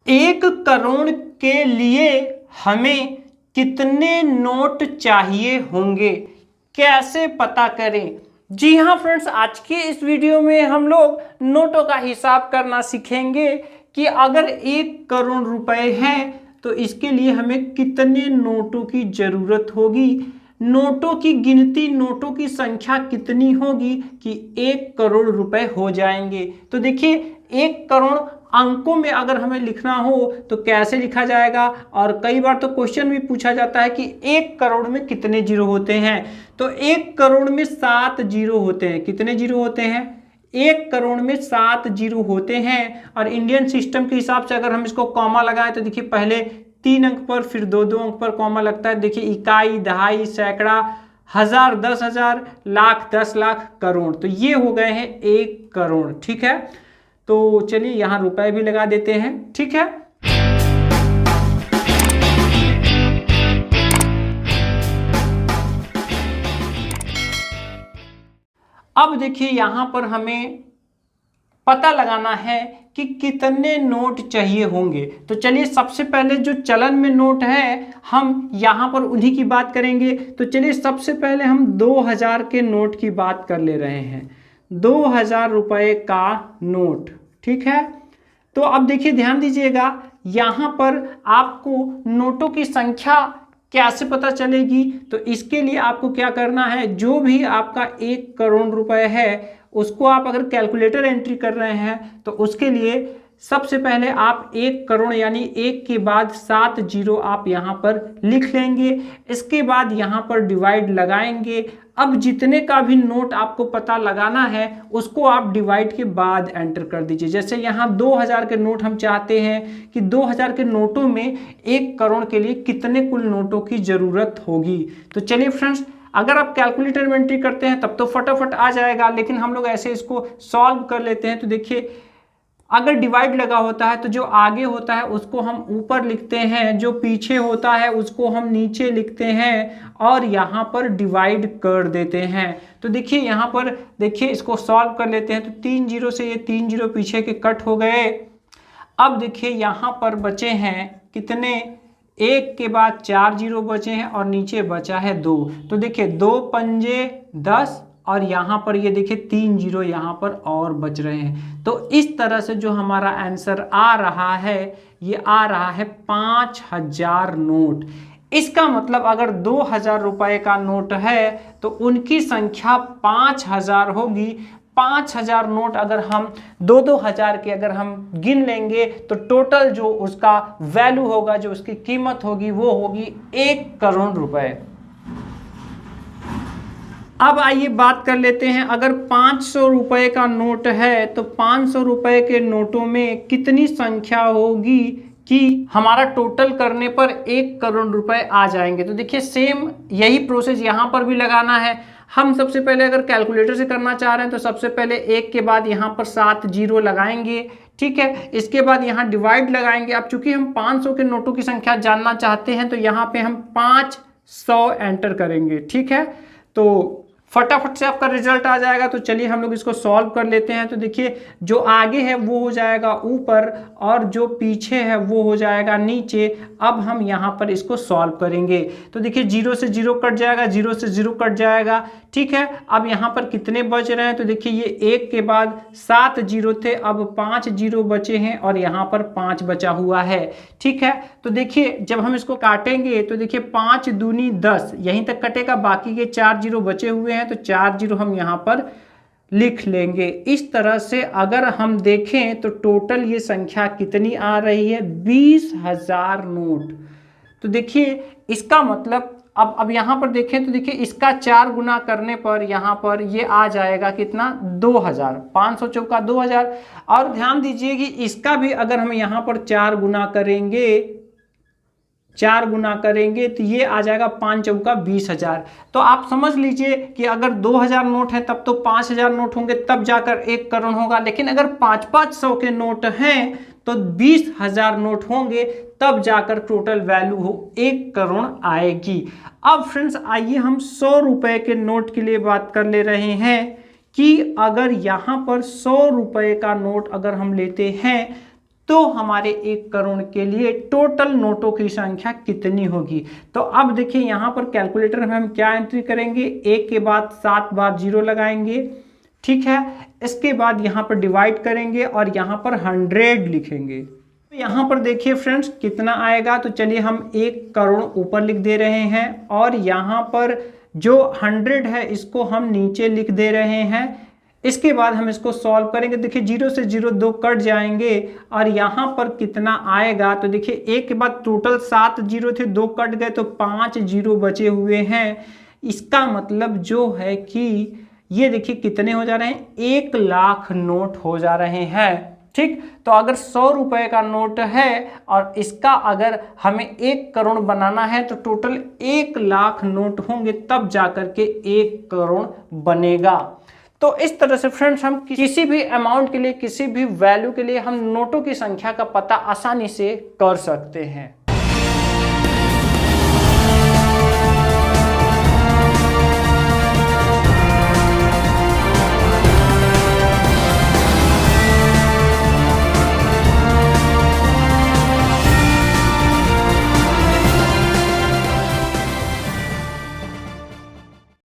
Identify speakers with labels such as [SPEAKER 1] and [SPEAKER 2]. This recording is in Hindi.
[SPEAKER 1] 1 करोड़ के लिए हमें कितने नोट चाहिए होंगे, कैसे पता करें? जी हाँ फ्रेंड्स, आज के इस वीडियो में हम लोग नोटों का हिसाब करना सीखेंगे कि अगर 1 करोड़ रुपए हैं तो इसके लिए हमें कितने नोटों की जरूरत होगी, नोटों की गिनती, नोटों की संख्या कितनी होगी कि 1 करोड़ रुपए हो जाएंगे। तो देखिए 1 करोड़ अंकों में अगर हमें लिखना हो तो कैसे लिखा जाएगा, और कई बार तो क्वेश्चन भी पूछा जाता है कि 1 करोड़ में कितने जीरो होते हैं। तो 1 करोड़ में 7 जीरो होते हैं। कितने जीरो होते हैं? 1 करोड़ में 7 जीरो होते हैं। और इंडियन सिस्टम के हिसाब से अगर हम इसको कॉमा लगाएं तो देखिए पहले 3 अंक पर फिर 2 अंक पर कॉमा लगता है। देखिए इकाई, दहाई, सैकड़ा, हजार, 10,000, लाख, 10 लाख, करोड़, तो ये हो गए हैं 1 करोड़। ठीक है, तो चलिए यहां रुपए भी लगा देते हैं। ठीक है, अब देखिए यहां पर हमें पता लगाना है कि कितने नोट चाहिए होंगे। तो चलिए सबसे पहले जो चलन में नोट है हम यहां पर उन्हीं की बात करेंगे। तो चलिए सबसे पहले हम 2000 के नोट की बात कर ले रहे हैं। 2000 रुपए का नोट। ठीक है, तो अब देखिए ध्यान दीजिएगा, यहां पर आपको नोटों की संख्या कैसे पता चलेगी? तो इसके लिए आपको क्या करना है, जो भी आपका 1 करोड़ रुपए है उसको आप अगर कैलकुलेटर एंट्री कर रहे हैं तो उसके लिए सबसे पहले आप 1 करोड़ यानी 1 के बाद 7 जीरो आप यहाँ पर लिख लेंगे। इसके बाद यहाँ पर डिवाइड लगाएंगे। अब जितने का भी नोट आपको पता लगाना है उसको आप डिवाइड के बाद एंटर कर दीजिए। जैसे यहाँ 2000 के नोट हम चाहते हैं कि 2000 के नोटों में 1 करोड़ के लिए कितने कुल नोटों की ज़रूरत होगी। तो चलिए फ्रेंड्स, अगर आप कैलकुलेटर में एंट्री करते हैं तब तो फटाफट आ जाएगा, लेकिन हम लोग ऐसे इसको सॉल्व कर लेते हैं। तो देखिए अगर डिवाइड लगा होता है तो जो आगे होता है उसको हम ऊपर लिखते हैं, जो पीछे होता है उसको हम नीचे लिखते हैं और यहाँ पर डिवाइड कर देते हैं। तो देखिए यहाँ पर देखिए इसको सॉल्व कर लेते हैं। तो 3 जीरो से ये 3 जीरो पीछे के कट हो गए। अब देखिए यहाँ पर बचे हैं कितने, 1 के बाद 4 जीरो बचे हैं और नीचे बचा है 2। तो देखिए 2 पंजे 10 और यहाँ पर ये देखिए 3 जीरो यहाँ पर और बच रहे हैं। तो इस तरह से जो हमारा आंसर आ रहा है ये आ रहा है 5000 नोट। इसका मतलब अगर 2000 रुपए का नोट है तो उनकी संख्या 5000 होगी। 5000 नोट अगर हम 2-2 हजार के अगर हम गिन लेंगे तो टोटल जो उसका वैल्यू होगा, जो उसकी कीमत होगी, वो होगी 1 करोड़ रुपए। अब आइए बात कर लेते हैं, अगर 500 रुपए का नोट है तो 500 रुपए के नोटों में कितनी संख्या होगी कि हमारा टोटल करने पर 1 करोड़ रुपए आ जाएंगे। तो देखिए सेम यही प्रोसेस यहाँ पर भी लगाना है। हम सबसे पहले अगर कैलकुलेटर से करना चाह रहे हैं तो सबसे पहले 1 के बाद यहाँ पर 7 जीरो लगाएंगे। ठीक है, इसके बाद यहाँ डिवाइड लगाएंगे। अब चूंकि हम 500 के नोटों की संख्या जानना चाहते हैं तो यहाँ पे हम 500 एंटर करेंगे। ठीक है, तो फटाफट से आपका रिजल्ट आ जाएगा। तो चलिए हम लोग इसको सॉल्व कर लेते हैं। तो देखिए जो आगे है वो हो जाएगा ऊपर और जो पीछे है वो हो जाएगा नीचे। अब हम यहाँ पर इसको सॉल्व करेंगे। तो देखिए 0 से 0 कट जाएगा, 0 से 0 कट जाएगा। ठीक है, अब यहाँ पर कितने बच रहे हैं? तो देखिए ये 1 के बाद 7 जीरो थे, अब 5 जीरो बचे हैं और यहाँ पर 5 बचा हुआ है। ठीक है, तो देखिए जब हम इसको काटेंगे तो देखिए 5 दूनी 10 यहीं तक कटेगा, बाकी के 4 जीरो बचे हुए हैं तो 4 जीरो हम यहाँ पर लिख लेंगे। इस तरह से अगर हम देखें तो टोटल ये संख्या कितनी आ रही है, 20,000 नोट। तो देखिए इसका मतलब अब यहाँ पर देखें तो देखिए इसका 4 गुना करने पर यहाँ पर ये आ जाएगा कितना, 2000। 500 चौका 2000। और ध्यान दीजिए कि इसका भी अगर हम यहाँ पर 4 गुना करेंगे, 4 गुना करेंगे तो ये आ जाएगा 5 चौका 20,000। तो आप समझ लीजिए कि अगर 2000 नोट है तब तो 5000 नोट होंगे तब जाकर 1 करोड़ होगा, लेकिन अगर 500 के नोट हैं तो 20,000 नोट होंगे तब जाकर टोटल वैल्यू हो 1 करोड़ आएगी। अब फ्रेंड्स आइए हम 100 रुपए के नोट के लिए बात कर ले रहे हैं कि अगर यहाँ पर 100 रुपए का नोट अगर हम लेते हैं तो हमारे 1 करोड़ के लिए टोटल नोटों की संख्या कितनी होगी। तो अब देखिए यहाँ पर कैलकुलेटर में हम क्या एंट्री करेंगे, 1 के बाद 7 बार 0 लगाएंगे, ठीक है। इसके बाद यहाँ पर डिवाइड करेंगे और यहाँ पर 100 लिखेंगे। तो यहाँ पर देखिए फ्रेंड्स कितना आएगा, तो चलिए हम 1 करोड़ ऊपर लिख दे रहे हैं और यहाँ पर जो 100 है इसको हम नीचे लिख दे रहे हैं। इसके बाद हम इसको सॉल्व करेंगे। देखिए 0 से 0 2 कट जाएंगे और यहाँ पर कितना आएगा, तो देखिए 1 के बाद टोटल 7 0 थे, 2 कट गए तो 5 0 बचे हुए हैं। इसका मतलब जो है कि ये देखिए कितने हो जा रहे हैं, 1 लाख नोट हो जा रहे हैं, ठीक। तो अगर 100 रुपए का नोट है और इसका अगर हमें 1 करोड़ बनाना है तो टोटल 1 लाख नोट होंगे, तब जाकर के 1 करोड़ बनेगा। तो इस तरह से फ्रेंड्स हम किसी भी अमाउंट के लिए, किसी भी वैल्यू के लिए हम नोटों की संख्या का पता आसानी से कर सकते हैं।